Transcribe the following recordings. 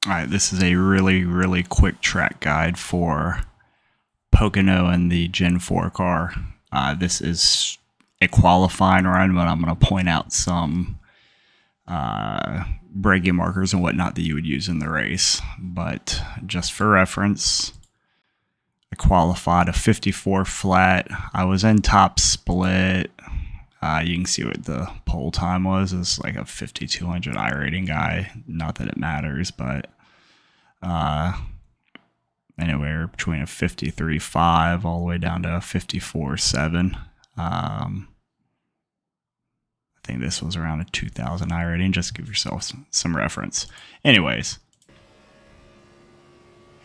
Alright, this is a really quick track guide for Pocono and the Gen 4 car. This is a qualifying run, but I'm going to point out some braking markers and whatnot that you would use in the race. But just for reference, I qualified a 54 flat. I was in top split. You can see what the pole time was. It's like a 5200 iRacing guy. Not that it matters, but anywhere between a 53.5 all the way down to a 54.7. I think this was around a 2000 iRacing. Just give yourself some reference. Anyways,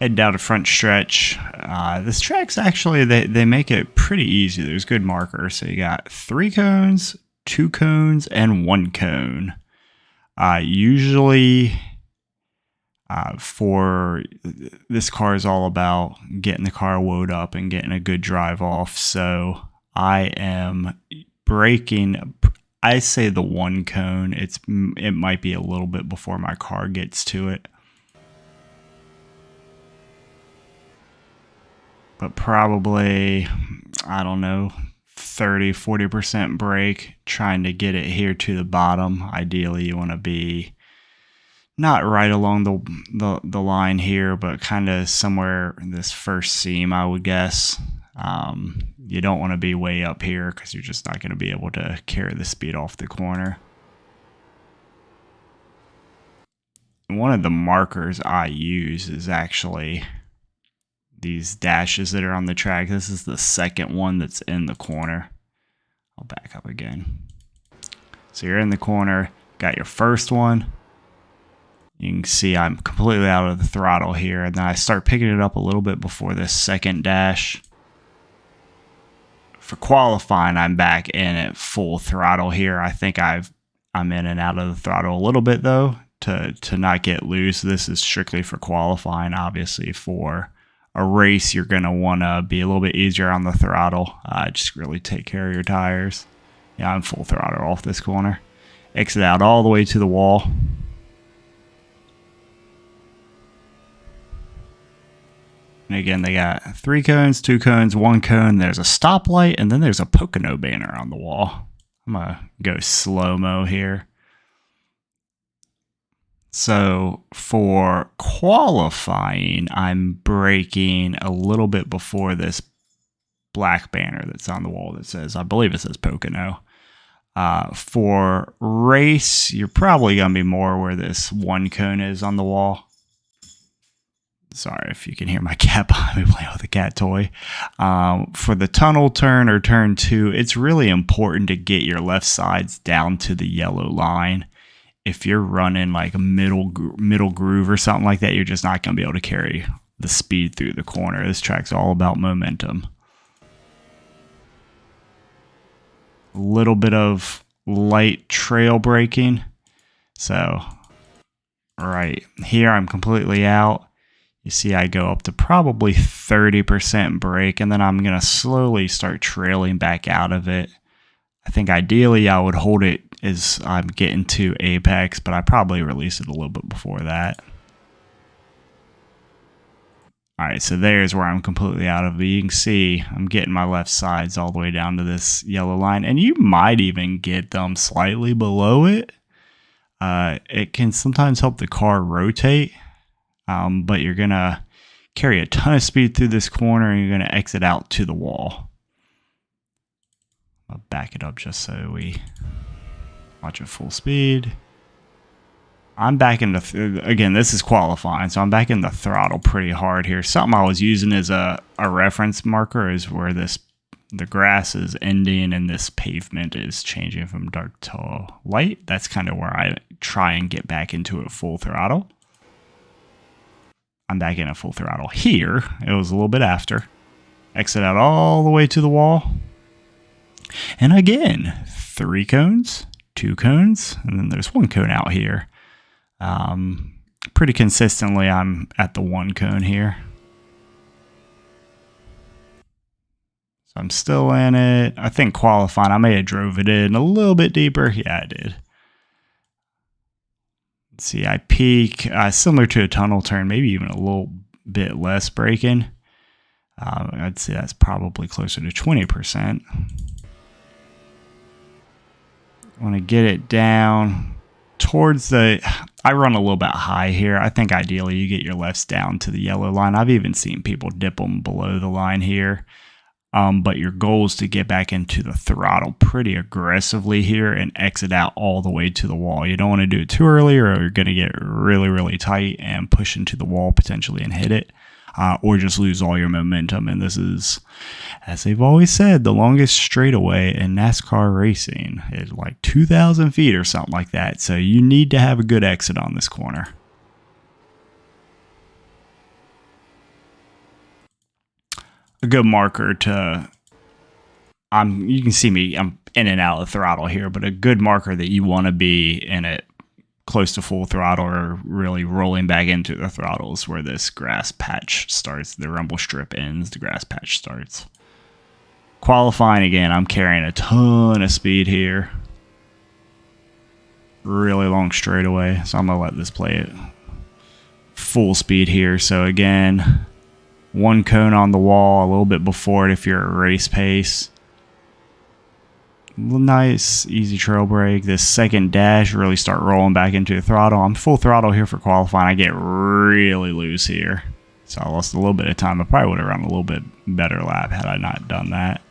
head down to front stretch. This track's actually, they make it pretty easy. There's good markers. So you got 3 cones, 2 cones, and 1 cone. Usually, for this car is all about getting the car woed up and getting a good drive off. So I am braking. I say the 1 cone. It might be a little bit before my car gets to it, but probably, I don't know, 30-40% brake, trying to get it here to the bottom. Ideally, you want to be not right along the line here, but kind of somewhere in this first seam, I would guess. You don't want to be way up here because you're just not going to be able to carry the speed off the corner. One of the markers I use is actually these dashes that are on the track. This is the second one that's in the corner. I'll back up again. So you're in the corner, got your first one. You can see I'm completely out of the throttle here, and then I start picking it up a little bit before this second dash. For qualifying, I'm back in at full throttle here. I think I'm in and out of the throttle a little bit though to not get loose. This is strictly for qualifying. Obviously, for a race, you're going to want to be a little bit easier on the throttle. Just really take care of your tires. Yeah, I'm full throttle off this corner. Exit out all the way to the wall. And again, they got 3 cones, 2 cones, 1 cone. There's a stoplight, and then there's a Pocono banner on the wall. I'm going to go slow-mo here. So for qualifying, I'm braking a little bit before this black banner that's on the wall that says, I believe it says Pocono. For race, you're probably going to be more where this 1 cone is on the wall. Sorry if you can hear my cat behind me playing with a cat toy. For the tunnel turn or turn 2, it's really important to get your left sides down to the yellow line. If you're running like a middle groove or something like that, you're just not going to be able to carry the speed through the corner. This track's all about momentum. A little bit of light trail braking. So, right here, I'm completely out. You see I go up to probably 30% brake, and then I'm going to slowly start trailing back out of it. I think ideally I would hold it as I'm getting to apex, but I probably release it a little bit before that. Alright, so there's where I'm completely out of it. You can see I'm getting my left sides all the way down to this yellow line, and you might even get them slightly below it. It can sometimes help the car rotate. But you're going to carry a ton of speed through this corner, and you're going to exit out to the wall. I'll back it up just so we watch at full speed. I'm back in the, again, this is qualifying, so I'm back in the throttle pretty hard here. Something I was using as a reference marker is where the grass is ending and this pavement is changing from dark to light. That's kind of where I try and get back into it full throttle. I'm back in a full throttle here. It was a little bit after. Exit out all the way to the wall. And again, 3 cones, 2 cones, and then there's 1 cone out here. Pretty consistently, I'm at the 1 cone here. So I'm still in it. I think qualifying, I may have drove it in a little bit deeper. Yeah, I did. Let's see, I peak similar to a tunnel turn, maybe even a little bit less braking. I'd say that's probably closer to 20%. I want to get it down towards the... I run a little bit high here. I think ideally you get your lefts down to the yellow line. I've even seen people dip them below the line here. But your goal is to get back into the throttle pretty aggressively here and exit out all the way to the wall. You don't want to do it too early or you're going to get really, really tight and push into the wall potentially and hit it. Or just lose all your momentum. And this is, as they've always said, the longest straightaway in NASCAR racing. It's like 2,000 feet or something like that. So you need to have a good exit on this corner. A good marker to, you can see me, I'm in and out of the throttle here, but a good marker that you want to be in it close to full throttle or really rolling back into the throttle is where this grass patch starts. The rumble strip ends, the grass patch starts. Qualifying again, I'm carrying a ton of speed here. Really long straightaway, so I'm going to let this play at full speed here. So again, one cone on the wall, a little bit before it if you're at race pace. Nice, easy trail brake. This second dash, really start rolling back into the throttle. I'm full throttle here for qualifying. I get really loose here. So I lost a little bit of time. I probably would have run a little bit better lap had I not done that.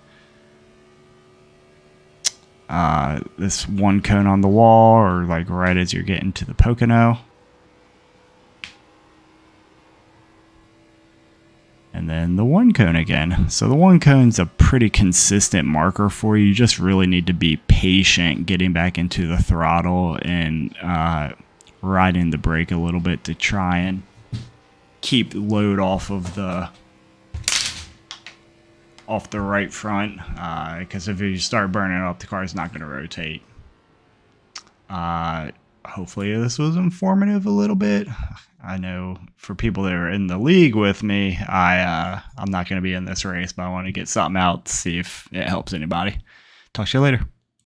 This one cone on the wall, or like right as you're getting to the Pocono. And then the one cone again. So the one cone's a pretty consistent marker for you. You just really need to be patient getting back into the throttle and riding the brake a little bit to try and keep load off the right front. Because if you start burning up, the car's not going to rotate. Hopefully this was informative a little bit. I know for people that are in the league with me, I'm not going to be in this race, but I want to get something out to see if it helps anybody. Talk to you later.